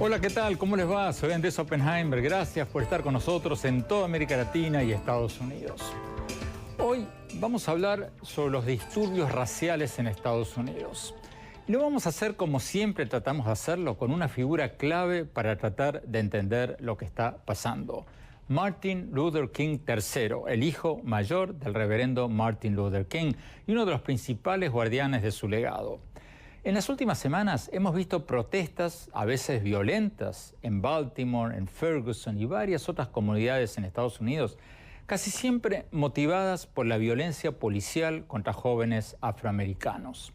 Hola, ¿qué tal? ¿Cómo les va? Soy Andrés Oppenheimer. Gracias por estar con nosotros en toda América Latina y Estados Unidos. Hoy vamos a hablar sobre los disturbios raciales en Estados Unidos. Y lo vamos a hacer como siempre tratamos de hacerlo, con una figura clave para tratar de entender lo que está pasando. Martin Luther King III, el hijo mayor del reverendo Martin Luther King y uno de los principales guardianes de su legado. En las últimas semanas hemos visto protestas, a veces violentas, en Baltimore, en Ferguson y varias otras comunidades en Estados Unidos, casi siempre motivadas por la violencia policial contra jóvenes afroamericanos.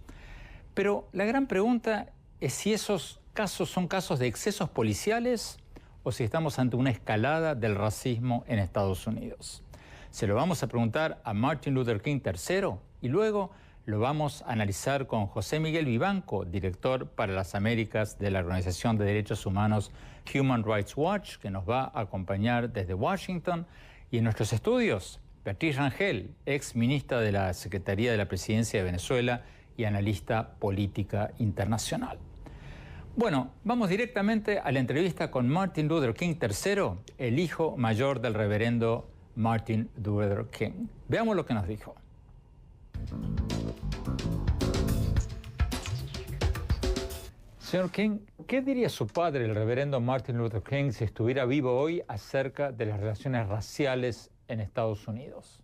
Pero la gran pregunta es si esos casos son casos de excesos policiales o si estamos ante una escalada del racismo en Estados Unidos. Se lo vamos a preguntar a Martin Luther King III y luego lo vamos a analizar con José Miguel Vivanco, director para las Américas de la Organización de Derechos Humanos Human Rights Watch, que nos va a acompañar desde Washington. Y en nuestros estudios, Beatriz Rangel, ex ministra de la Secretaría de la Presidencia de Venezuela y analista política internacional. Bueno, vamos directamente a la entrevista con Martin Luther King III, el hijo mayor del reverendo Martin Luther King. Veamos lo que nos dijo. Señor King, ¿qué diría su padre, el reverendo Martin Luther King, si estuviera vivo hoy acerca de las relaciones raciales en Estados Unidos?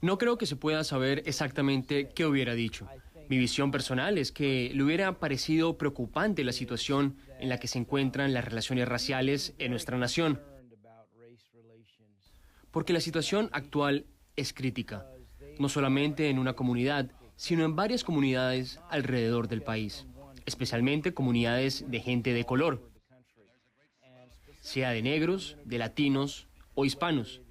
No creo que se pueda saber exactamente qué hubiera dicho. Mi visión personal es que le hubiera parecido preocupante la situación en la que se encuentran las relaciones raciales en nuestra nación, porque la situación actual es crítica, no solamente en una comunidad, sino en varias comunidades alrededor del país, especialmente comunidades de gente de color, sea de negros, de latinos o hispanos.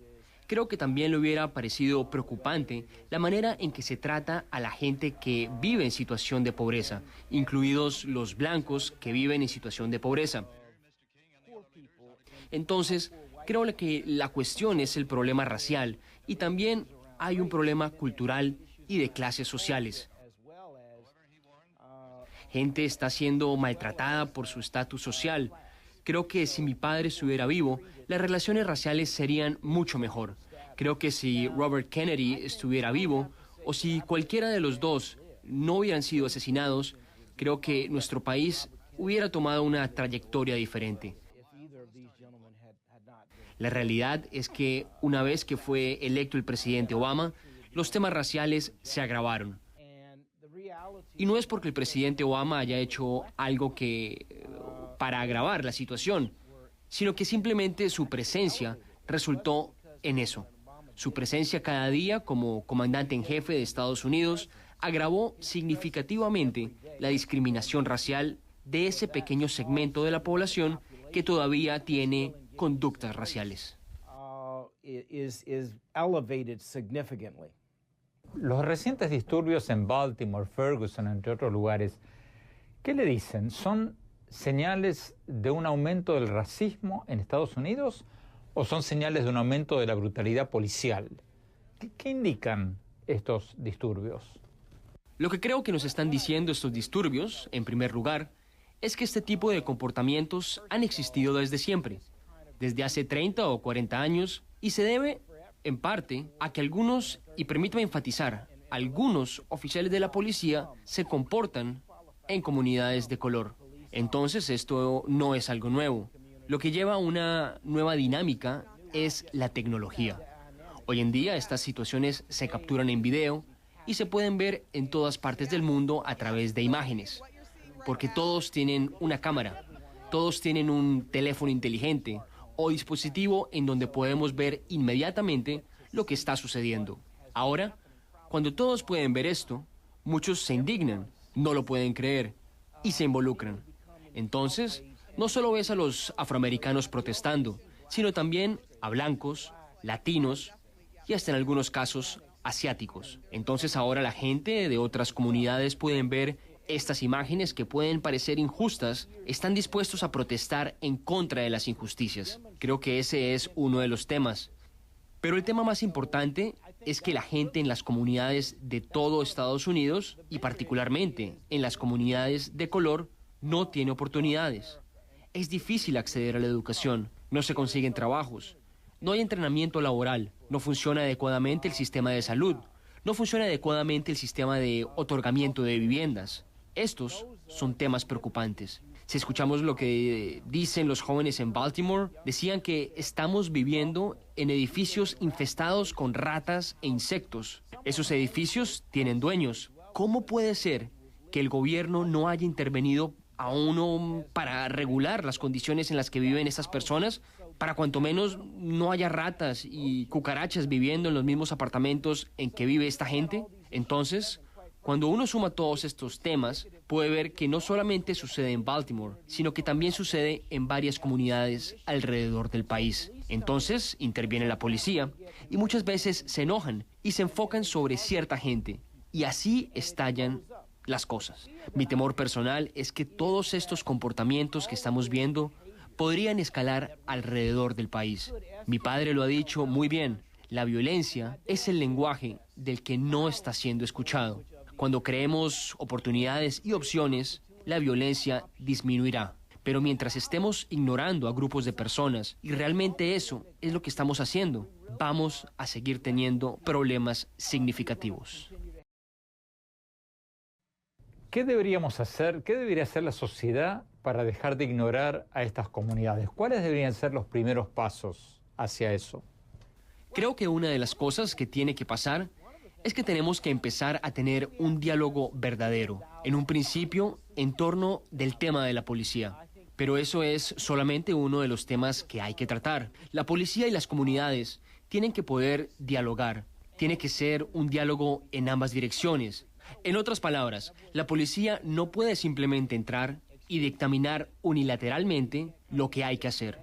Creo que también le hubiera parecido preocupante la manera en que se trata a la gente que vive en situación de pobreza, incluidos los blancos que viven en situación de pobreza. Entonces, creo que la cuestión es el problema racial y también hay un problema cultural y de clases sociales. Gente está siendo maltratada por su estatus social. Creo que si mi padre estuviera vivo, las relaciones raciales serían mucho mejor. Creo que si Robert Kennedy estuviera vivo, o si cualquiera de los dos no hubieran sido asesinados, creo que nuestro país hubiera tomado una trayectoria diferente. La realidad es que una vez que fue electo el presidente Obama, los temas raciales se agravaron. Y no es porque el presidente Obama haya hecho algo para agravar la situación, sino que simplemente su presencia resultó en eso. Su presencia cada día como comandante en jefe de Estados Unidos agravó significativamente la discriminación racial de ese pequeño segmento de la población que todavía tiene conductas raciales. Los recientes disturbios en Baltimore, Ferguson, entre otros lugares, ¿qué le dicen? ¿Son señales de un aumento del racismo en Estados Unidos o son señales de un aumento de la brutalidad policial? ¿Qué indican estos disturbios? Lo que creo que nos están diciendo estos disturbios, en primer lugar, es que este tipo de comportamientos han existido desde siempre, desde hace 30 o 40 años, y se debe, en parte, a que algunos, y permítame enfatizar, algunos oficiales de la policía se comportan en comunidades de color. Entonces esto no es algo nuevo. Lo que lleva a una nueva dinámica es la tecnología. Hoy en día estas situaciones se capturan en video y se pueden ver en todas partes del mundo a través de imágenes, porque todos tienen una cámara, todos tienen un teléfono inteligente o dispositivo en donde podemos ver inmediatamente lo que está sucediendo. Ahora, cuando todos pueden ver esto, muchos se indignan, no lo pueden creer y se involucran. Entonces, no solo ves a los afroamericanos protestando, sino también a blancos, latinos y hasta en algunos casos asiáticos. Entonces ahora la gente de otras comunidades pueden ver estas imágenes, que pueden parecer injustas, están dispuestos a protestar en contra de las injusticias. Creo que ese es uno de los temas. Pero el tema más importante es que la gente en las comunidades de todo Estados Unidos, y particularmente en las comunidades de color, no tiene oportunidades. Es difícil acceder a la educación, no se consiguen trabajos, no hay entrenamiento laboral, no funciona adecuadamente el sistema de salud, no funciona adecuadamente el sistema de otorgamiento de viviendas. Estos son temas preocupantes. Si escuchamos lo que dicen los jóvenes en Baltimore, decían que estamos viviendo en edificios infestados con ratas e insectos. Esos edificios tienen dueños. ¿Cómo puede ser que el gobierno no haya intervenido aún para regular las condiciones en las que viven estas personas? Para cuanto menos no haya ratas y cucarachas viviendo en los mismos apartamentos en que vive esta gente. Entonces, cuando uno suma todos estos temas, puede ver que no solamente sucede en Baltimore, sino que también sucede en varias comunidades alrededor del país. Entonces, interviene la policía y muchas veces se enojan y se enfocan sobre cierta gente. Y así estallan las cosas. Mi temor personal es que todos estos comportamientos que estamos viendo podrían escalar alrededor del país. Mi padre lo ha dicho muy bien, la violencia es el lenguaje del que no está siendo escuchado. Cuando creemos oportunidades y opciones, la violencia disminuirá. Pero mientras estemos ignorando a grupos de personas, y realmente eso es lo que estamos haciendo, vamos a seguir teniendo problemas significativos. ¿Qué deberíamos hacer? ¿Qué debería hacer la sociedad para dejar de ignorar a estas comunidades? ¿Cuáles deberían ser los primeros pasos hacia eso? Creo que una de las cosas que tiene que pasar es que tenemos que empezar a tener un diálogo verdadero, en un principio, en torno del tema de la policía. Pero eso es solamente uno de los temas que hay que tratar. La policía y las comunidades tienen que poder dialogar. Tiene que ser un diálogo en ambas direcciones. En otras palabras, la policía no puede simplemente entrar y dictaminar unilateralmente lo que hay que hacer.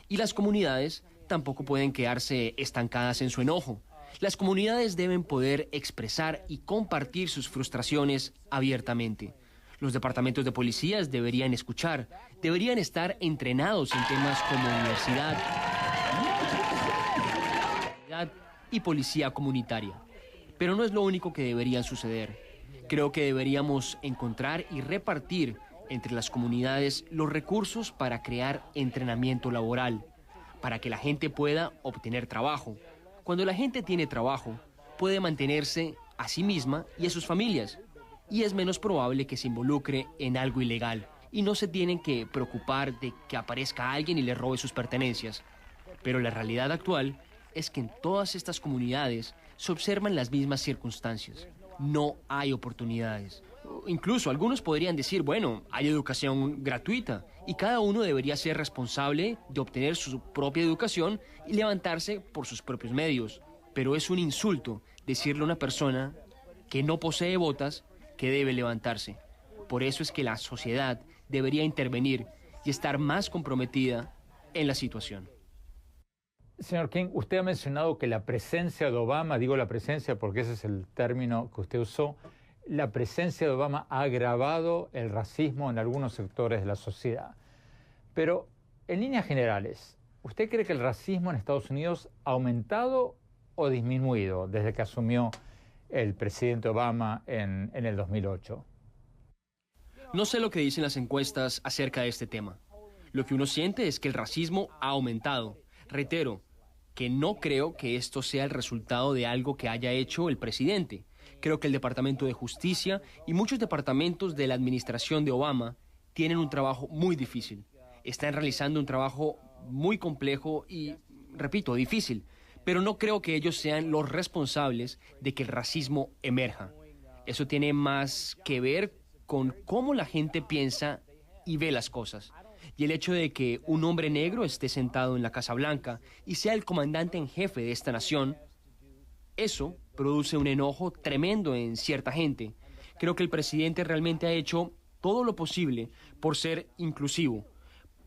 Y las comunidades tampoco pueden quedarse estancadas en su enojo. Las comunidades deben poder expresar y compartir sus frustraciones abiertamente. Los departamentos de policías deberían escuchar, deberían estar entrenados en temas como universidad y policía comunitaria. Pero no es lo único que debería suceder. Creo que deberíamos encontrar y repartir entre las comunidades los recursos para crear entrenamiento laboral, para que la gente pueda obtener trabajo. Cuando la gente tiene trabajo, puede mantenerse a sí misma y a sus familias, y es menos probable que se involucre en algo ilegal, y no se tienen que preocupar de que aparezca alguien y le robe sus pertenencias. Pero la realidad actual es que en todas estas comunidades se observan las mismas circunstancias. No hay oportunidades. Incluso algunos podrían decir, bueno, hay educación gratuita y cada uno debería ser responsable de obtener su propia educación y levantarse por sus propios medios. Pero es un insulto decirle a una persona que no posee botas que debe levantarse. Por eso es que la sociedad debería intervenir y estar más comprometida en la situación. Señor King, usted ha mencionado que la presencia de Obama, digo la presencia porque ese es el término que usted usó, la presencia de Obama ha agravado el racismo en algunos sectores de la sociedad. Pero, en líneas generales, ¿usted cree que el racismo en Estados Unidos ha aumentado o disminuido desde que asumió el presidente Obama en el 2008? No sé lo que dicen las encuestas acerca de este tema. Lo que uno siente es que el racismo ha aumentado. Reitero, que no creo que esto sea el resultado de algo que haya hecho el presidente. Creo que el Departamento de Justicia y muchos departamentos de la administración de Obama tienen un trabajo muy difícil. Están realizando un trabajo muy complejo y, repito, difícil. Pero no creo que ellos sean los responsables de que el racismo emerja. Eso tiene más que ver con cómo la gente piensa y ve las cosas. Y el hecho de que un hombre negro esté sentado en la Casa Blanca y sea el comandante en jefe de esta nación, eso produce un enojo tremendo en cierta gente. Creo que el presidente realmente ha hecho todo lo posible por ser inclusivo,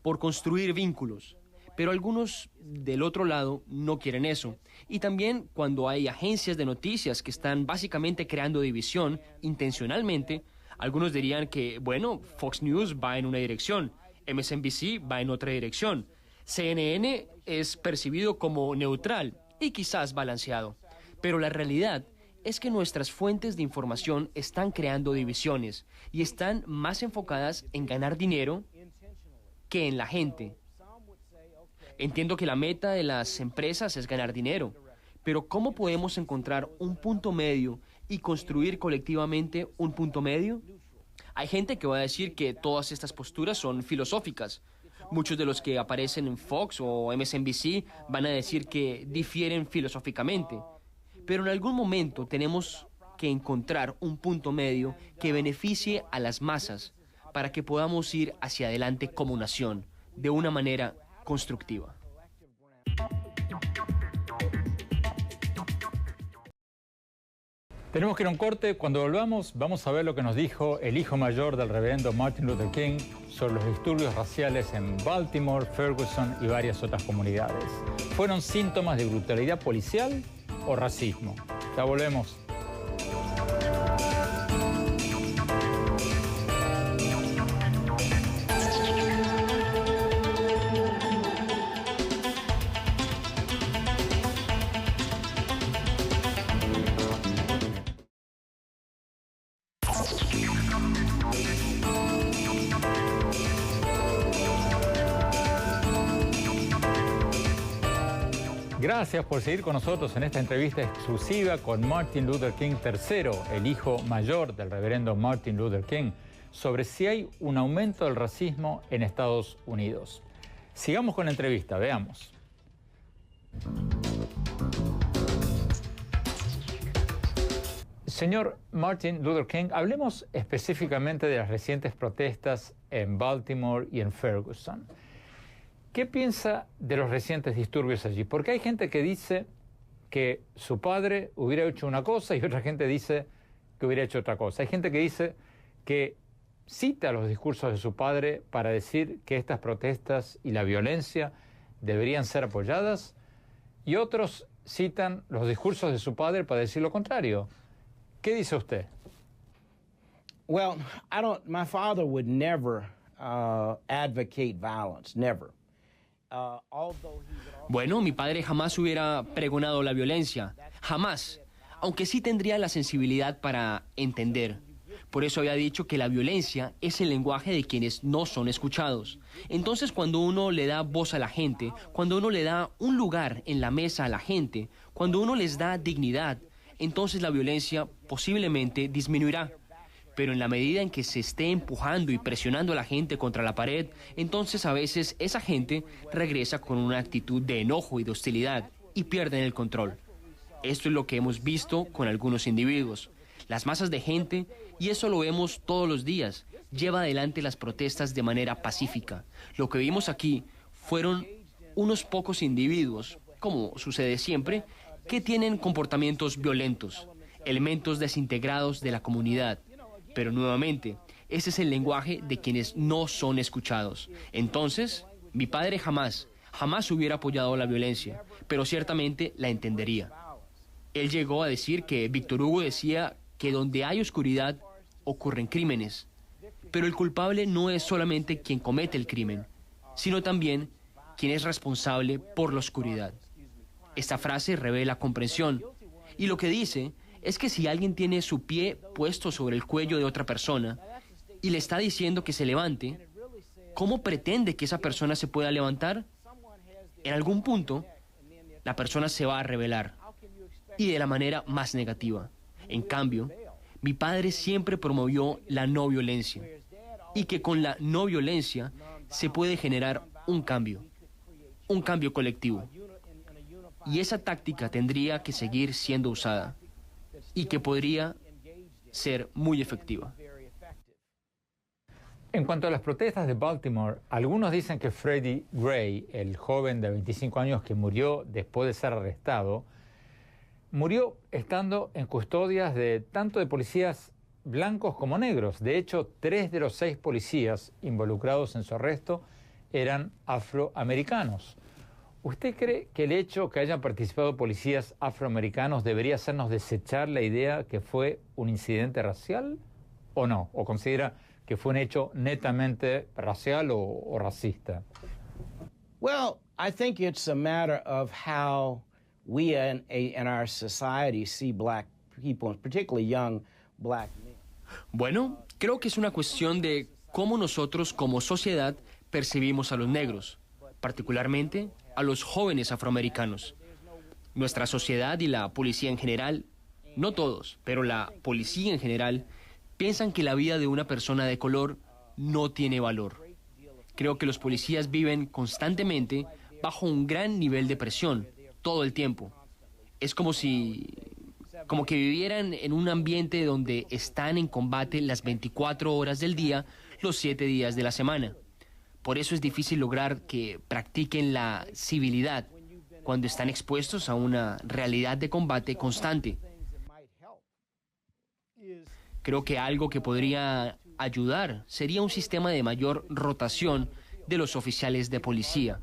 por construir vínculos. Pero algunos del otro lado no quieren eso. Y también cuando hay agencias de noticias que están básicamente creando división intencionalmente, Algunos dirían que, bueno, Fox News va en una dirección, MSNBC va en otra dirección, CNN es percibido como neutral y quizás balanceado. Pero la realidad es que nuestras fuentes de información están creando divisiones y están más enfocadas en ganar dinero que en la gente. Entiendo que la meta de las empresas es ganar dinero, pero ¿cómo podemos encontrar un punto medio y construir colectivamente un punto medio? Hay gente que va a decir que todas estas posturas son filosóficas. Muchos de los que aparecen en Fox o MSNBC van a decir que difieren filosóficamente. Pero en algún momento tenemos que encontrar un punto medio que beneficie a las masas para que podamos ir hacia adelante como nación de una manera constructiva. Tenemos que ir a un corte. Cuando volvamos, vamos a ver lo que nos dijo el hijo mayor del reverendo Martin Luther King sobre los disturbios raciales en Baltimore, Ferguson y varias otras comunidades. ¿Fueron síntomas de brutalidad policial o racismo? Ya volvemos. Gracias por seguir con nosotros en esta entrevista exclusiva con Martin Luther King III, el hijo mayor del reverendo Martin Luther King, sobre si hay un aumento del racismo en Estados Unidos. Sigamos con la entrevista, veamos. Señor Martin Luther King, hablemos específicamente de las recientes protestas en Baltimore y en Ferguson. ¿Qué piensa de los recientes disturbios allí? Porque hay gente que dice que su padre hubiera hecho una cosa y otra gente dice que hubiera hecho otra cosa. Hay gente que dice que cita los discursos de su padre para decir que estas protestas y la violencia deberían ser apoyadas, y otros citan los discursos de su padre para decir lo contrario. ¿Qué dice usted? Well, my father would never advocate violence, never. Bueno, mi padre jamás hubiera pregonado la violencia, jamás, aunque sí tendría la sensibilidad para entender. Por eso había dicho que la violencia es el lenguaje de quienes no son escuchados. Entonces, cuando uno le da voz a la gente, cuando uno le da un lugar en la mesa a la gente, cuando uno les da dignidad, entonces la violencia posiblemente disminuirá. Pero en la medida en que se esté empujando y presionando a la gente contra la pared, entonces a veces esa gente regresa con una actitud de enojo y de hostilidad y pierden el control. Esto es lo que hemos visto con algunos individuos. Las masas de gente, y eso lo vemos todos los días, lleva adelante las protestas de manera pacífica. Lo que vimos aquí fueron unos pocos individuos, como sucede siempre, que tienen comportamientos violentos, elementos desintegrados de la comunidad. Pero nuevamente, ese es el lenguaje de quienes no son escuchados. Entonces, mi padre jamás hubiera apoyado la violencia, pero ciertamente la entendería. Él llegó a decir que Víctor Hugo decía que donde hay oscuridad ocurren crímenes. Pero el culpable no es solamente quien comete el crimen, sino también quien es responsable por la oscuridad. Esta frase revela comprensión, y lo que dice es que si alguien tiene su pie puesto sobre el cuello de otra persona y le está diciendo que se levante, ¿cómo pretende que esa persona se pueda levantar? En algún punto, la persona se va a rebelar, y de la manera más negativa. En cambio, mi padre siempre promovió la no violencia, y que con la no violencia se puede generar un cambio colectivo. Y esa táctica tendría que seguir siendo usada, y que podría ser muy efectiva. En cuanto a las protestas de Baltimore, algunos dicen que Freddie Gray, el joven de 25 años que murió después de ser arrestado, murió estando en custodias de tanto de policías blancos como negros. De hecho, 3 de los 6 policías involucrados en su arresto eran afroamericanos. ¿Usted cree que el hecho que hayan participado policías afroamericanos debería hacernos desechar la idea que fue un incidente racial ¿O no? ¿O considera que fue un hecho netamente racial o racista? Well, I think it's a matter of how we in our society see black people, particularly young black men. Bueno, creo que es una cuestión de cómo nosotros como sociedad percibimos a los negros, particularmente a los jóvenes afroamericanos. Nuestra sociedad y la policía en general, no todos, pero la policía en general, piensan que la vida de una persona de color no tiene valor. Creo que los policías viven constantemente bajo un gran nivel de presión, todo el tiempo. Es como que vivieran en un ambiente donde están en combate las 24 horas del día, los 7 días de la semana. Por eso es difícil lograr que practiquen la civilidad cuando están expuestos a una realidad de combate constante. Creo que algo que podría ayudar sería un sistema de mayor rotación de los oficiales de policía,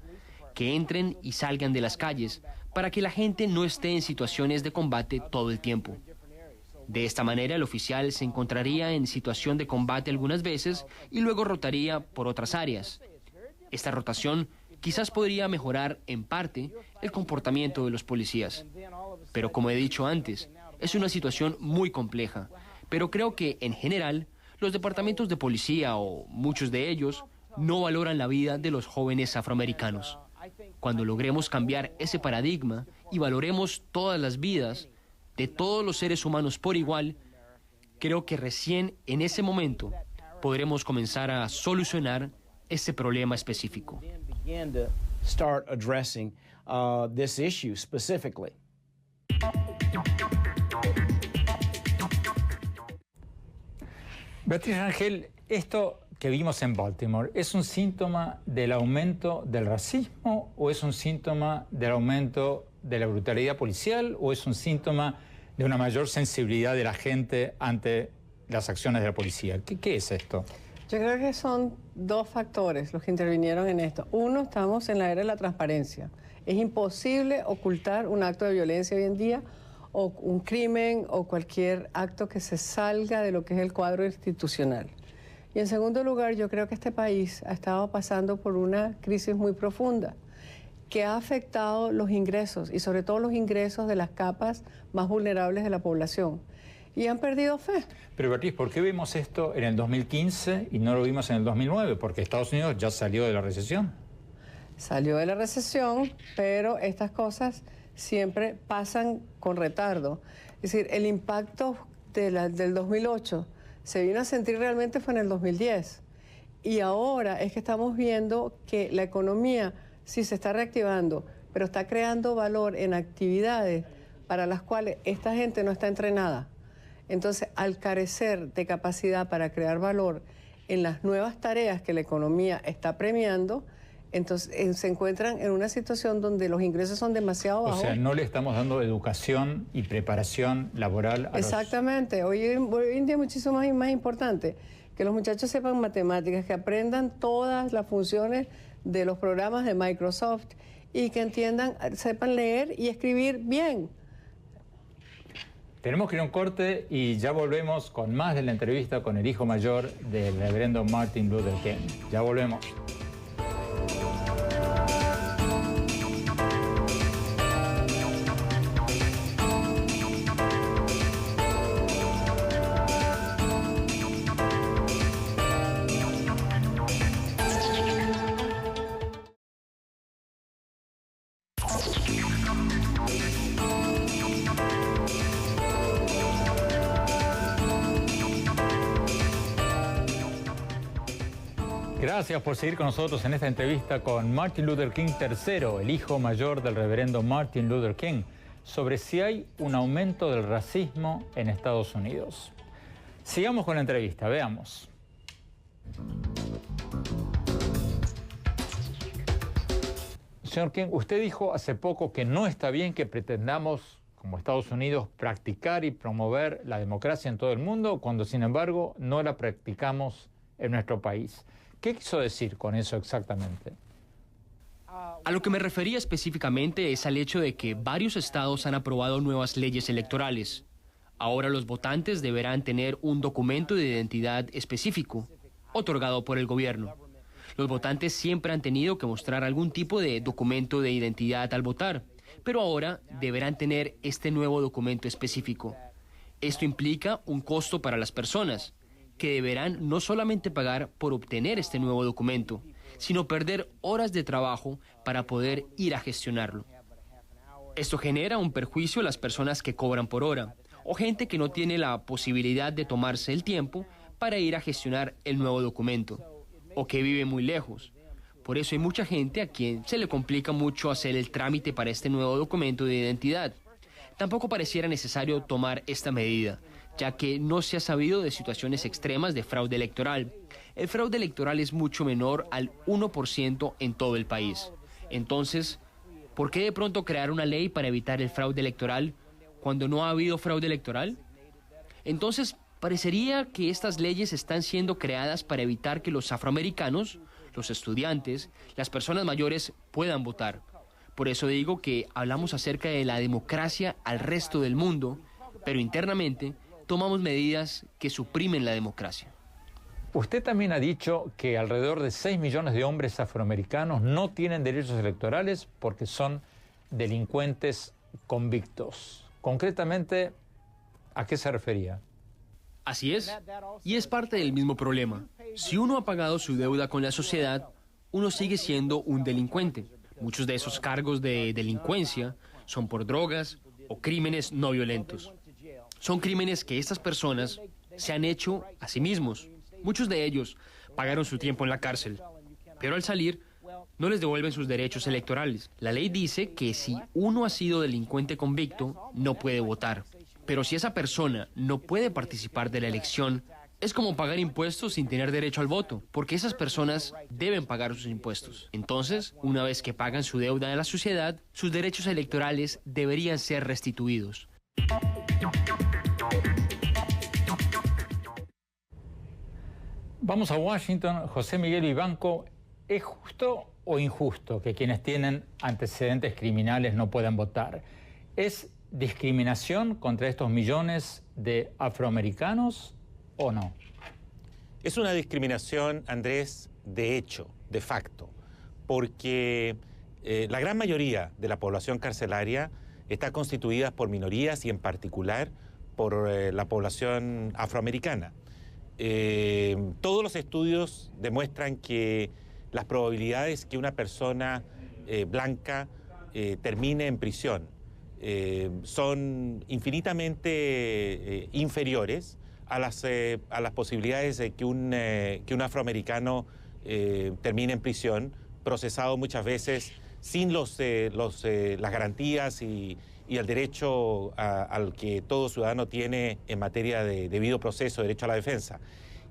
que entren y salgan de las calles para que la gente no esté en situaciones de combate todo el tiempo. De esta manera, el oficial se encontraría en situación de combate algunas veces y luego rotaría por otras áreas. Esta rotación quizás podría mejorar en parte el comportamiento de los policías. Pero como he dicho antes, es una situación muy compleja. Pero creo que, en general, los departamentos de policía, o muchos de ellos, no valoran la vida de los jóvenes afroamericanos. Cuando logremos cambiar ese paradigma y valoremos todas las vidas de todos los seres humanos por igual, creo que recién en ese momento podremos comenzar a solucionar ese problema específico. Beatriz Rangel, esto que vimos en Baltimore, ¿es un síntoma del aumento del racismo o es un síntoma del aumento de la brutalidad policial o es un síntoma de una mayor sensibilidad de la gente ante las acciones de la policía? ¿Qué es esto? Yo creo que son dos factores los que intervinieron en esto. Uno, estamos en la era de la transparencia. Es imposible ocultar un acto de violencia hoy en día o un crimen o cualquier acto que se salga de lo que es el cuadro institucional. Y en segundo lugar, yo creo que este país ha estado pasando por una crisis muy profunda que ha afectado los ingresos y sobre todo los ingresos de las capas más vulnerables de la población. Y han perdido fe. Pero Beatriz, ¿por qué vimos esto en el 2015 y no lo vimos en el 2009? Porque Estados Unidos ya salió de la recesión. Salió de la recesión, pero estas cosas siempre pasan con retardo. Es decir, el impacto del 2008 se vino a sentir realmente fue en el 2010. Y ahora es que estamos viendo que la economía sí se está reactivando, pero está creando valor en actividades para las cuales esta gente no está entrenada. Entonces, al carecer de capacidad para crear valor en las nuevas tareas que la economía está premiando, entonces se encuentran en una situación donde los ingresos son demasiado bajos. O sea, no le estamos dando educación y preparación laboral a Exactamente. Hoy en día es muchísimo más importante que los muchachos sepan matemáticas, que aprendan todas las funciones de los programas de Microsoft y que entiendan, sepan leer y escribir bien. Tenemos que ir a un corte y ya volvemos con más de la entrevista con el hijo mayor del reverendo Martin Luther King. Ya volvemos. Gracias por seguir con nosotros en esta entrevista con Martin Luther King III, el hijo mayor del reverendo Martin Luther King, sobre si hay un aumento del racismo en Estados Unidos. Sigamos con la entrevista, veamos. Señor King, usted dijo hace poco que no está bien que pretendamos, como Estados Unidos, practicar y promover la democracia en todo el mundo, cuando sin embargo no la practicamos en nuestro país. ¿Qué quiso decir con eso exactamente? A lo que me refería específicamente es al hecho de que varios estados han aprobado nuevas leyes electorales. Ahora los votantes deberán tener un documento de identidad específico, otorgado por el gobierno. Los votantes siempre han tenido que mostrar algún tipo de documento de identidad al votar, pero ahora deberán tener este nuevo documento específico. Esto implica un costo para las personas, que deberán no solamente pagar por obtener este nuevo documento, sino perder horas de trabajo para poder ir a gestionarlo. Esto genera un perjuicio a las personas que cobran por hora, o gente que no tiene la posibilidad de tomarse el tiempo para ir a gestionar el nuevo documento, o que vive muy lejos. Por eso hay mucha gente a quien se le complica mucho hacer el trámite para este nuevo documento de identidad. Tampoco pareciera necesario tomar esta medida, ya que no se ha sabido de situaciones extremas de fraude electoral. El fraude electoral es mucho menor al 1% en todo el país. Entonces, ¿por qué de pronto crear una ley para evitar el fraude electoral cuando no ha habido fraude electoral? Entonces, parecería que estas leyes están siendo creadas para evitar que los afroamericanos, los estudiantes, las personas mayores puedan votar. Por eso digo que hablamos acerca de la democracia al resto del mundo, pero internamente tomamos medidas que suprimen la democracia. Usted también ha dicho que alrededor de 6 millones de hombres afroamericanos no tienen derechos electorales porque son delincuentes convictos. Concretamente, ¿a qué se refería? Así es, y es parte del mismo problema. Si uno ha pagado su deuda con la sociedad, uno sigue siendo un delincuente. Muchos de esos cargos de delincuencia son por drogas o crímenes no violentos. Son crímenes que estas personas se han hecho a sí mismos. Muchos de ellos pagaron su tiempo en la cárcel, pero al salir no les devuelven sus derechos electorales. La ley dice que si uno ha sido delincuente convicto, no puede votar. Pero si esa persona no puede participar de la elección, es como pagar impuestos sin tener derecho al voto, porque esas personas deben pagar sus impuestos. Entonces, una vez que pagan su deuda a la sociedad, sus derechos electorales deberían ser restituidos. Vamos a Washington. José Miguel Vivanco, ¿es justo o injusto que quienes tienen antecedentes criminales no puedan votar? ¿Es discriminación contra estos millones de afroamericanos o no? Es una discriminación, Andrés, de hecho, de facto, porque la gran mayoría de la población carcelaria está constituida por minorías y en particular por la población afroamericana. Todos los estudios demuestran que las probabilidades que una persona blanca termine en prisión son infinitamente inferiores a las posibilidades de que un afroamericano termine en prisión, procesado muchas veces sin las garantías y el derecho al que todo ciudadano tiene en materia de debido proceso, derecho a la defensa.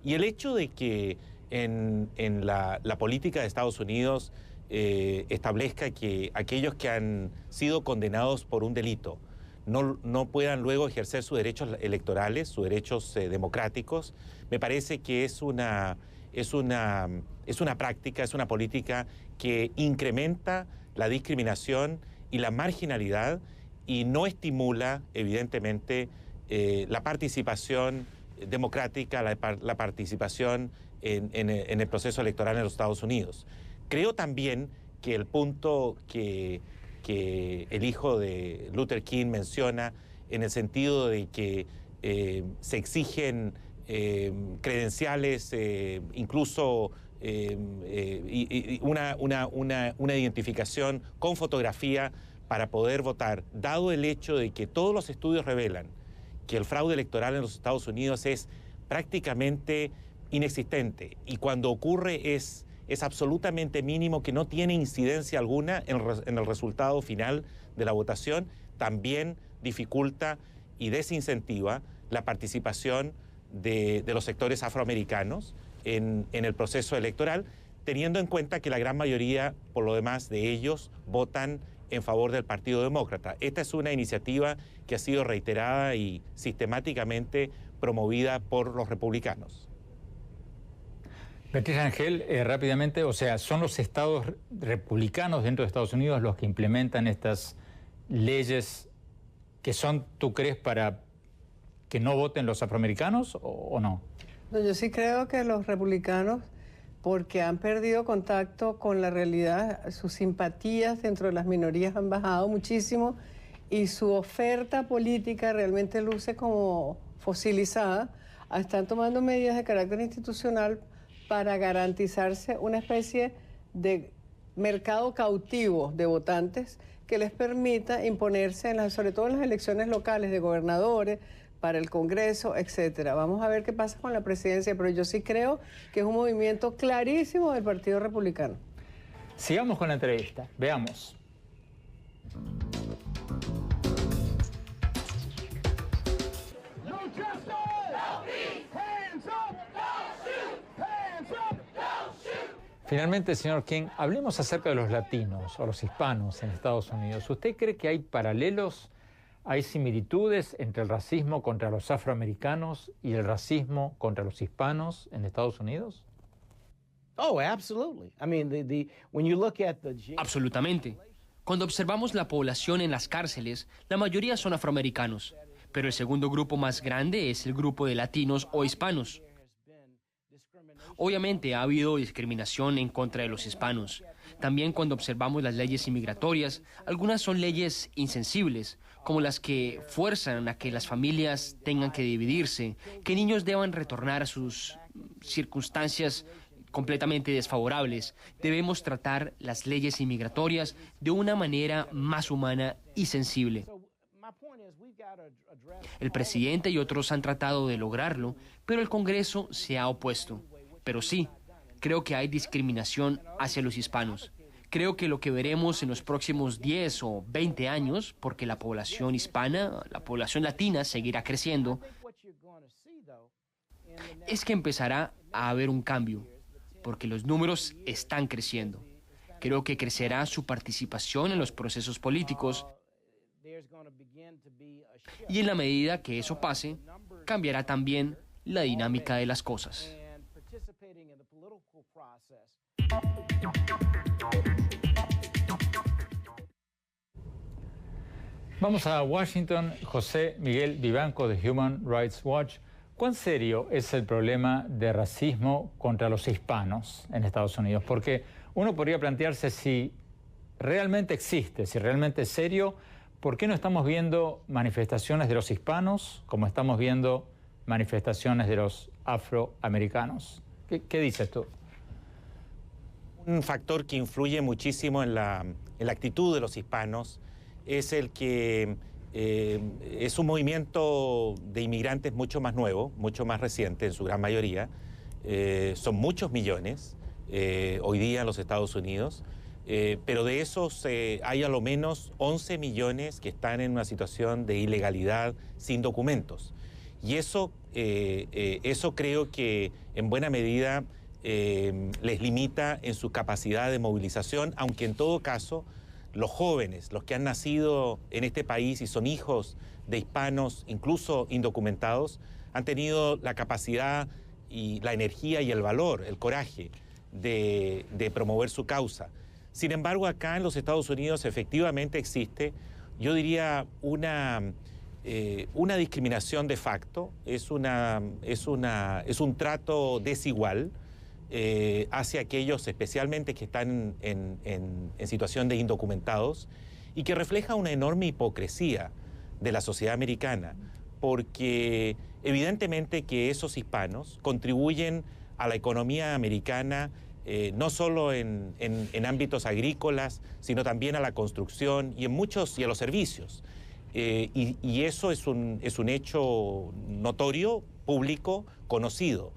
Y el hecho de que en la política de Estados Unidos establezca que aquellos que han sido condenados por un delito no puedan luego ejercer sus derechos electorales, sus derechos democráticos, me parece que es una práctica, es una política que incrementa la discriminación y la marginalidad y no estimula, evidentemente, la participación democrática, la participación en el proceso electoral en los Estados Unidos. Creo también que el punto que el hijo de Luther King menciona, en el sentido de que se exigen credenciales, incluso una identificación con fotografía para poder votar, dado el hecho de que todos los estudios revelan que el fraude electoral en los Estados Unidos es prácticamente inexistente y cuando ocurre es absolutamente mínimo, que no tiene incidencia alguna en el resultado final de la votación, también dificulta y desincentiva la participación de los sectores afroamericanos en el proceso electoral, teniendo en cuenta que la gran mayoría, por lo demás, de ellos votan en favor del Partido Demócrata. Esta es una iniciativa que ha sido reiterada y sistemáticamente promovida por los republicanos. Beatriz Rangel, rápidamente, o sea, ¿son los estados republicanos dentro de Estados Unidos los que implementan estas leyes que son, tú crees, para que no voten los afroamericanos o no? No, yo sí creo que los republicanos, porque han perdido contacto con la realidad, sus simpatías dentro de las minorías han bajado muchísimo y su oferta política realmente luce como fosilizada. Están tomando medidas de carácter institucional para garantizarse una especie de mercado cautivo de votantes que les permita imponerse, sobre todo en las elecciones locales de gobernadores, para el Congreso, etcétera. Vamos a ver qué pasa con la presidencia, pero yo sí creo que es un movimiento clarísimo del Partido Republicano. Sigamos con la entrevista. Veamos. Finalmente, señor King, hablemos acerca de los latinos o los hispanos en Estados Unidos. ¿Usted cree que hay paralelos, hay similitudes entre el racismo contra los afroamericanos y el racismo contra los hispanos en Estados Unidos? Oh, absolutely. I mean, when you look at the... Absolutamente. Cuando observamos la población en las cárceles, la mayoría son afroamericanos, pero el segundo grupo más grande es el grupo de latinos o hispanos. Obviamente ha habido discriminación en contra de los hispanos. También cuando observamos las leyes inmigratorias, algunas son leyes insensibles, como las que fuerzan a que las familias tengan que dividirse, que niños deban retornar a sus circunstancias completamente desfavorables. Debemos tratar las leyes inmigratorias de una manera más humana y sensible. El presidente y otros han tratado de lograrlo, pero el Congreso se ha opuesto. Pero sí, creo que hay discriminación hacia los hispanos. Creo que lo que veremos en los próximos 10 o 20 años, porque la población hispana, la población latina seguirá creciendo, es que empezará a haber un cambio, porque los números están creciendo. Creo que crecerá su participación en los procesos políticos y en la medida que eso pase, cambiará también la dinámica de las cosas. Vamos a Washington. José Miguel Vivanco de Human Rights Watch. ¿Cuán serio es el problema de racismo contra los hispanos en Estados Unidos? Porque uno podría plantearse si realmente existe, si realmente es serio, ¿por qué no estamos viendo manifestaciones de los hispanos como estamos viendo manifestaciones de los afroamericanos? ¿Qué dices tú? Un factor que influye muchísimo en la actitud de los hispanos es el que es un movimiento de inmigrantes mucho más nuevo, mucho más reciente en su gran mayoría. Son muchos millones hoy día en los Estados Unidos, pero de esos hay a lo menos 11 millones que están en una situación de ilegalidad sin documentos. Y eso creo que en buena medida les limita en su capacidad de movilización, aunque en todo caso los jóvenes, los que han nacido en este país y son hijos de hispanos, incluso indocumentados, han tenido la capacidad y la energía y el valor, el coraje de promover su causa. Sin embargo, acá en los Estados Unidos efectivamente existe, yo diría, una discriminación de facto, es un trato desigual hacia aquellos especialmente que están en situación de indocumentados y que refleja una enorme hipocresía de la sociedad americana, porque evidentemente que esos hispanos contribuyen a la economía americana no solo en ámbitos agrícolas, sino también a la construcción y a los servicios. Y eso es un hecho notorio, público, conocido.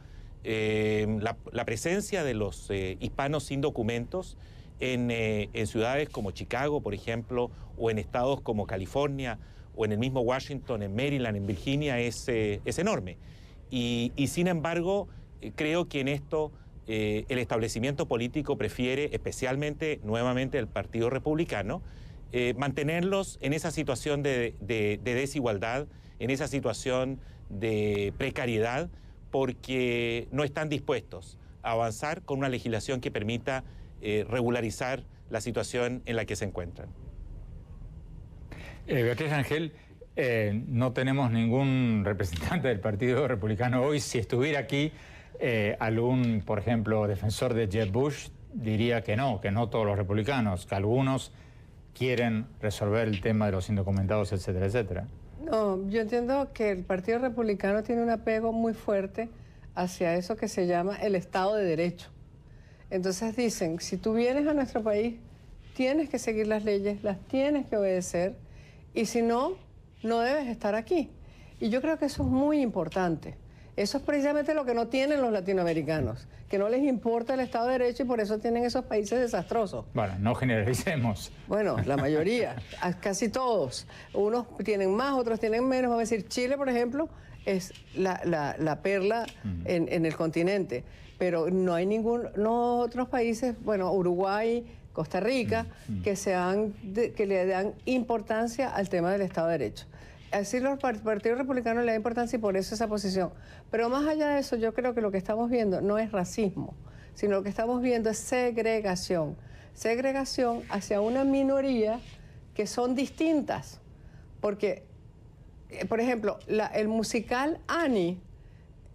La presencia de los hispanos sin documentos en ciudades como Chicago, por ejemplo, o en estados como California, o en el mismo Washington, en Maryland, en Virginia, es enorme. Y sin embargo, creo que en esto el establecimiento político prefiere, especialmente, nuevamente, el Partido Republicano, mantenerlos en esa situación de desigualdad, en esa situación de precariedad, porque no están dispuestos a avanzar con una legislación que permita regularizar la situación en la que se encuentran. Beatriz Rangel, no tenemos ningún representante del Partido Republicano hoy. Si estuviera aquí algún, por ejemplo, defensor de Jeb Bush, diría que no todos los republicanos, que algunos quieren resolver el tema de los indocumentados, etcétera, etcétera. No, yo entiendo que el Partido Republicano tiene un apego muy fuerte hacia eso que se llama el Estado de Derecho. Entonces dicen, si tú vienes a nuestro país, tienes que seguir las leyes, las tienes que obedecer, y si no, no debes estar aquí. Y yo creo que eso es muy importante. Eso es precisamente lo que no tienen los latinoamericanos, que no les importa el Estado de Derecho y por eso tienen esos países desastrosos. Bueno, no generalicemos. Bueno, la mayoría, casi todos. Unos tienen más, otros tienen menos. Vamos a decir, Chile, por ejemplo, es la perla en el continente, pero no hay no otros países, bueno, Uruguay, Costa Rica, que le dan importancia al tema del Estado de Derecho. Así los partidos republicanos le dan importancia y por eso esa posición. Pero más allá de eso, yo creo que lo que estamos viendo no es racismo, sino lo que estamos viendo es segregación. Segregación hacia una minoría que son distintas. Porque, por ejemplo, el musical Annie,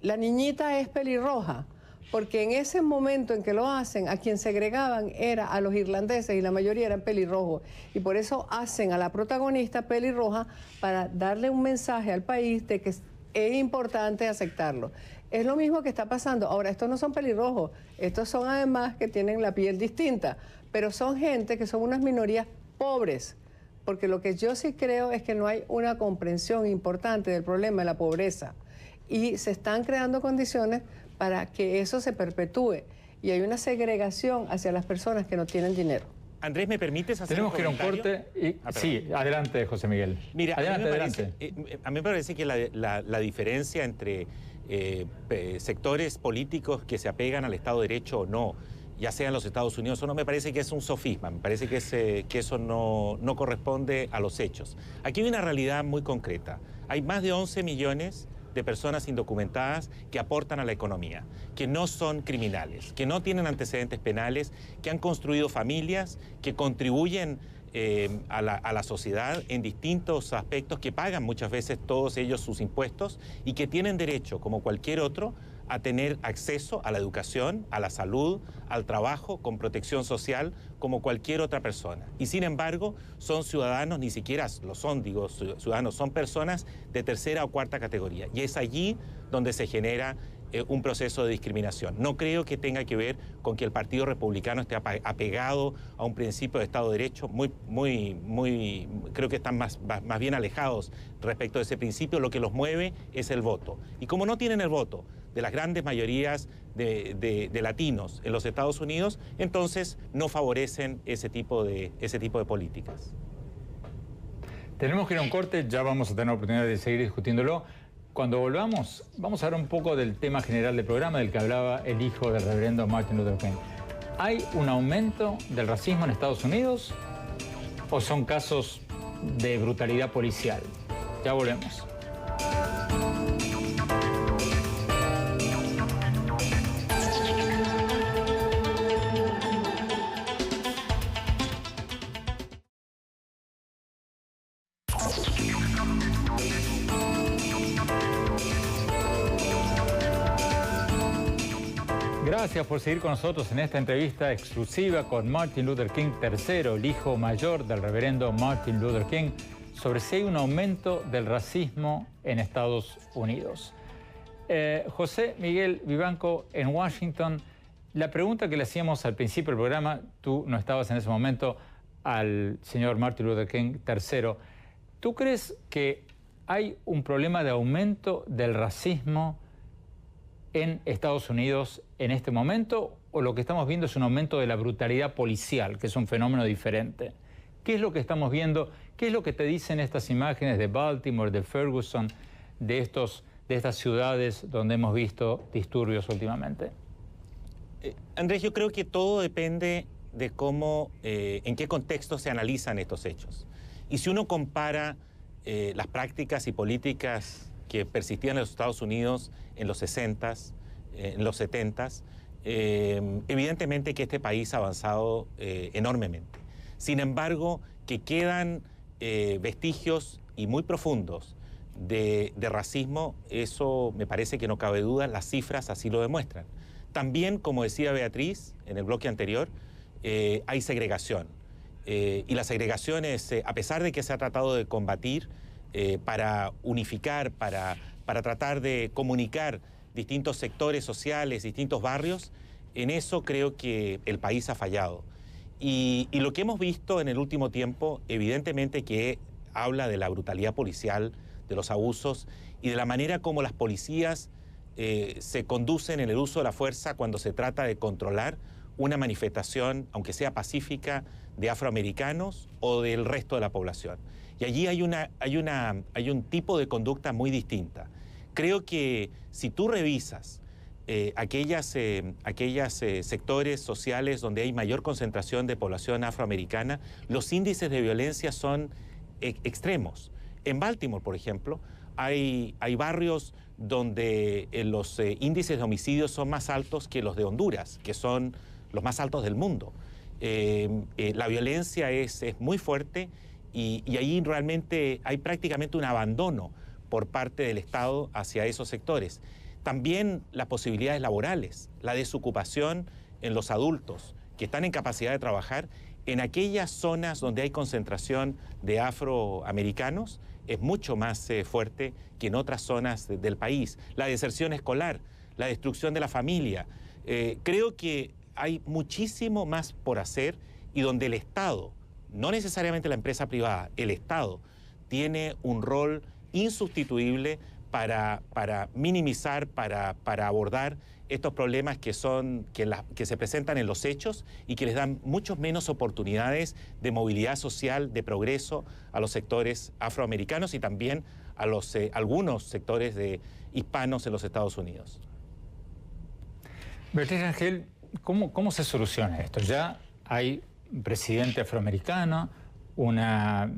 la niñita es pelirroja, porque en ese momento en que lo hacen, a quien segregaban era a los irlandeses y la mayoría eran pelirrojos. Y por eso hacen a la protagonista pelirroja para darle un mensaje al país de que es importante aceptarlo. Es lo mismo que está pasando. Ahora, estos no son pelirrojos, estos son además que tienen la piel distinta, pero son gente que son unas minorías pobres. Porque lo que yo sí creo es que no hay una comprensión importante del problema de la pobreza. Y se están creando condiciones para que eso se perpetúe. Y hay una segregación hacia las personas que no tienen dinero. Andrés, ¿me permites hacer Tenemos que ir a un corte. Sí, adelante, José Miguel. Mira, adelante. A mí me parece que la diferencia entre sectores políticos que se apegan al Estado de Derecho o no, ya sea en los Estados Unidos o no, me parece que es un sofisma, me parece que eso no corresponde a los hechos. Aquí hay una realidad muy concreta. Hay más de 11 millones de personas indocumentadas que aportan a la economía, que no son criminales, que no tienen antecedentes penales, que han construido familias, que contribuyen a la sociedad en distintos aspectos, que pagan muchas veces todos ellos sus impuestos y que tienen derecho, como cualquier otro, a tener acceso a la educación, a la salud, al trabajo, con protección social, como cualquier otra persona. Y sin embargo, son ciudadanos, ni siquiera lo son, digo, ciudadanos, son personas de tercera o cuarta categoría. Y es allí donde se genera un proceso de discriminación. No creo que tenga que ver con que el Partido Republicano esté apegado a un principio de Estado de Derecho, creo que están más bien alejados respecto de ese principio. Lo que los mueve es el voto. Y como no tienen el voto de las grandes mayorías de latinos en los Estados Unidos, entonces no favorecen ese tipo de políticas. Tenemos que ir a un corte, ya vamos a tener la oportunidad de seguir discutiéndolo. Cuando volvamos, vamos a hablar un poco del tema general del programa del que hablaba el hijo del reverendo Martin Luther King. ¿Hay un aumento del racismo en Estados Unidos o son casos de brutalidad policial? Ya volvemos. Gracias por seguir con nosotros en esta entrevista exclusiva con Martin Luther King III, el hijo mayor del reverendo Martin Luther King, sobre si hay un aumento del racismo en Estados Unidos. José Miguel Vivanco, en Washington, la pregunta que le hacíamos al principio del programa, tú no estabas en ese momento, al señor Martin Luther King III, ¿tú crees que hay un problema de aumento del racismo en Estados Unidos en este momento, o lo que estamos viendo es un aumento de la brutalidad policial, que es un fenómeno diferente? ¿Qué es lo que estamos viendo? ¿Qué es lo que te dicen estas imágenes de Baltimore, de Ferguson, de estas ciudades donde hemos visto disturbios últimamente? Andrés, yo creo que todo depende de cómo, en qué contexto se analizan estos hechos. Y si uno compara las prácticas y políticas que persistían en los Estados Unidos en los 60s, en los 70s, evidentemente que este país ha avanzado enormemente. Sin embargo, que quedan vestigios y muy profundos de racismo, eso me parece que no cabe duda, las cifras así lo demuestran. También, como decía Beatriz en el bloque anterior, hay segregación. Y la segregación es, a pesar de que se ha tratado de combatir para unificar, para tratar de comunicar distintos sectores sociales, distintos barrios, en eso creo que el país ha fallado. Y lo que hemos visto en el último tiempo, evidentemente que habla de la brutalidad policial, de los abusos y de la manera como las policías se conducen en el uso de la fuerza cuando se trata de controlar una manifestación, aunque sea pacífica, de afroamericanos o del resto de la población. Y allí hay un tipo de conducta muy distinta. Creo que si tú revisas aquellos sectores sociales donde hay mayor concentración de población afroamericana, los índices de violencia son extremos. En Baltimore, por ejemplo, hay barrios donde los índices de homicidios son más altos que los de Honduras, que son los más altos del mundo. La violencia es muy fuerte y ahí realmente hay prácticamente un abandono por parte del Estado hacia esos sectores. También las posibilidades laborales, la desocupación en los adultos que están en capacidad de trabajar en aquellas zonas donde hay concentración de afroamericanos es mucho más fuerte que en otras zonas del país. La deserción escolar, la destrucción de la familia. Creo que hay muchísimo más por hacer y donde el Estado, no necesariamente la empresa privada, el Estado tiene un rol insustituible para minimizar, para abordar estos problemas que se presentan en los hechos y que les dan muchos menos oportunidades de movilidad social, de progreso a los sectores afroamericanos y también a algunos sectores de hispanos en los Estados Unidos. Beatriz Rangel, ¿cómo se soluciona esto? Ya hay un presidente afroamericano, una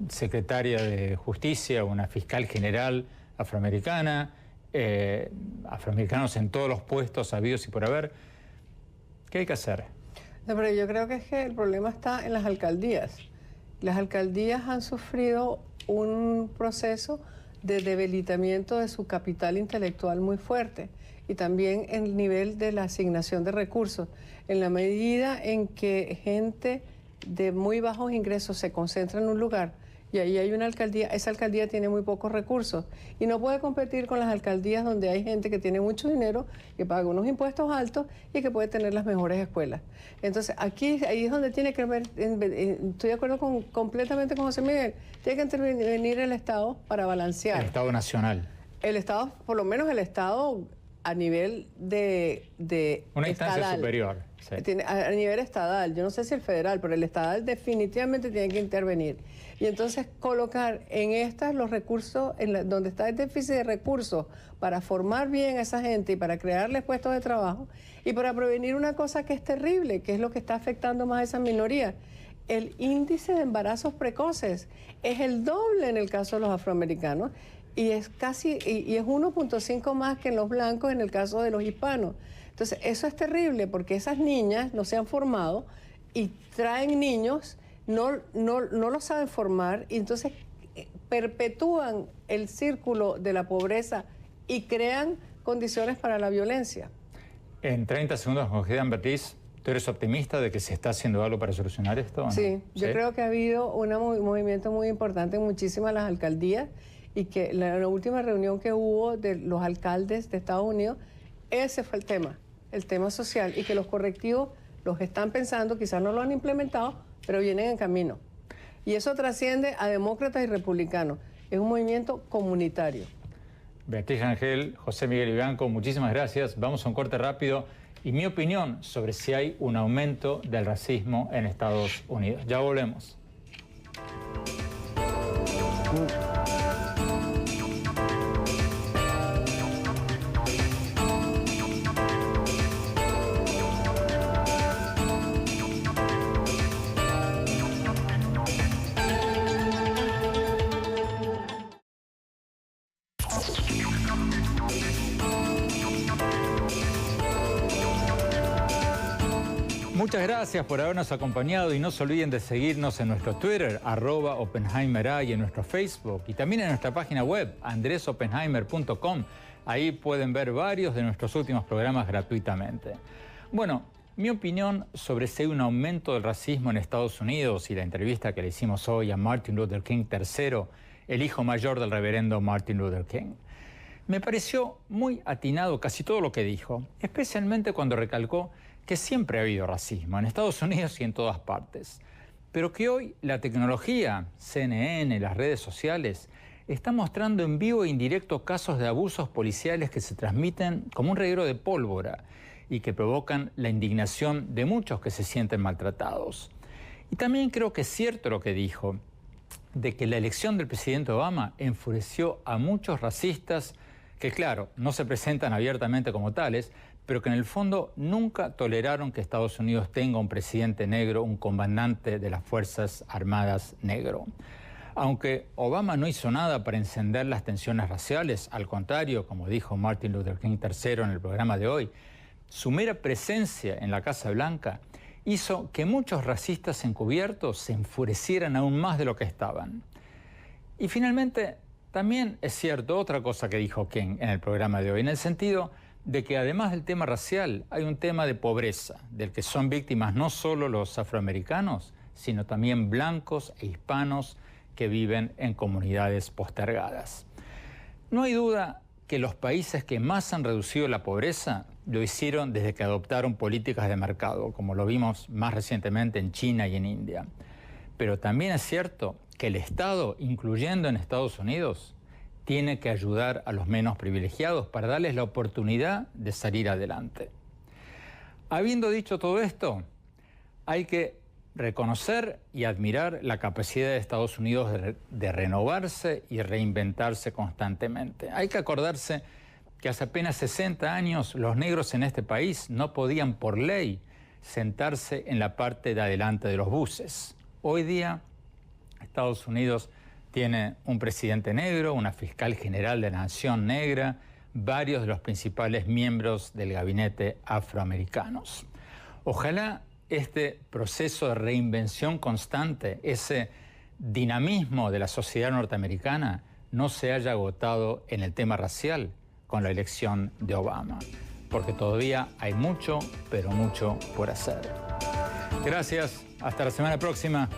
secretaria de Justicia, una fiscal general afroamericana, afroamericanos en todos los puestos habidos y por haber. ¿Qué hay que hacer? No, pero yo creo que es que el problema está en las alcaldías. Las alcaldías han sufrido un proceso de debilitamiento de su capital intelectual muy fuerte y también en el nivel de la asignación de recursos. En la medida en que gente de muy bajos ingresos se concentra en un lugar y ahí hay una alcaldía, esa alcaldía tiene muy pocos recursos y no puede competir con las alcaldías donde hay gente que tiene mucho dinero, que paga unos impuestos altos y que puede tener las mejores escuelas. Entonces, ahí es donde tiene que ver, estoy de acuerdo completamente con José Miguel, tiene que intervenir el Estado para balancear. El Estado nacional. El Estado, por lo menos el Estado a nivel de una instancia estadal, superior. Sí. A nivel estadal, yo no sé si el federal, pero el estadal definitivamente tiene que intervenir. Y entonces colocar en estas los recursos, donde está el déficit de recursos, para formar bien a esa gente y para crearles puestos de trabajo y para prevenir una cosa que es terrible, que es lo que está afectando más a esa minoría. El índice de embarazos precoces es el doble en el caso de los afroamericanos y es casi, y es 1.5 más que en los blancos en el caso de los hispanos. Entonces, eso es terrible porque esas niñas no se han formado y traen niños, no lo saben formar y entonces perpetúan el círculo de la pobreza y crean condiciones para la violencia. En 30 segundos nos quedan, Beatriz. ¿Tú eres optimista de que se está haciendo algo para solucionar esto? ¿O no? Sí, yo creo que ha habido un movimiento muy importante en muchísimas las alcaldías y que la última reunión que hubo de los alcaldes de Estados Unidos, ese fue el tema social y que los correctivos los están pensando, quizás no lo han implementado, pero vienen en camino. Y eso trasciende a demócratas y republicanos. Es un movimiento comunitario. Beatriz Rangel, José Miguel Vivanco, muchísimas gracias. Vamos a un corte rápido y mi opinión sobre si hay un aumento del racismo en Estados Unidos. Ya volvemos. Muchas gracias por habernos acompañado y no se olviden de seguirnos en nuestro Twitter, @OppenheimerA, y en nuestro Facebook y también en nuestra página web, andresoppenheimer.com. Ahí pueden ver varios de nuestros últimos programas gratuitamente. Bueno, mi opinión sobre si hay un aumento del racismo en Estados Unidos y la entrevista que le hicimos hoy a Martin Luther King III, el hijo mayor del reverendo Martin Luther King. Me pareció muy atinado casi todo lo que dijo, especialmente cuando recalcó que siempre ha habido racismo en Estados Unidos y en todas partes, pero que hoy la tecnología, CNN, las redes sociales, está mostrando en vivo e indirecto casos de abusos policiales que se transmiten como un reguero de pólvora y que provocan la indignación de muchos que se sienten maltratados. Y también creo que es cierto lo que dijo, de que la elección del presidente Obama enfureció a muchos racistas que, claro, no se presentan abiertamente como tales, pero que en el fondo nunca toleraron que Estados Unidos tenga un presidente negro, un comandante de las Fuerzas Armadas negro. Aunque Obama no hizo nada para encender las tensiones raciales, al contrario, como dijo Martin Luther King III en el programa de hoy, su mera presencia en la Casa Blanca hizo que muchos racistas encubiertos se enfurecieran aún más de lo que estaban. Y finalmente, también es cierto otra cosa que dijo King en el programa de hoy, en el sentido de que además del tema racial hay un tema de pobreza, del que son víctimas no solo los afroamericanos, sino también blancos e hispanos que viven en comunidades postergadas. No hay duda que los países que más han reducido la pobreza lo hicieron desde que adoptaron políticas de mercado, como lo vimos más recientemente en China y en India. Pero también es cierto que el Estado, incluyendo en Estados Unidos, tiene que ayudar a los menos privilegiados para darles la oportunidad de salir adelante. Habiendo dicho todo esto, hay que reconocer y admirar la capacidad de Estados Unidos de renovarse y reinventarse constantemente. Hay que acordarse que hace apenas 60 años los negros en este país no podían por ley sentarse en la parte de adelante de los buses. Hoy día Estados Unidos tiene un presidente negro, una fiscal general de la nación negra, varios de los principales miembros del gabinete afroamericanos. Ojalá este proceso de reinvención constante, ese dinamismo de la sociedad norteamericana, no se haya agotado en el tema racial con la elección de Obama, porque todavía hay mucho, pero mucho por hacer. Gracias, hasta la semana próxima.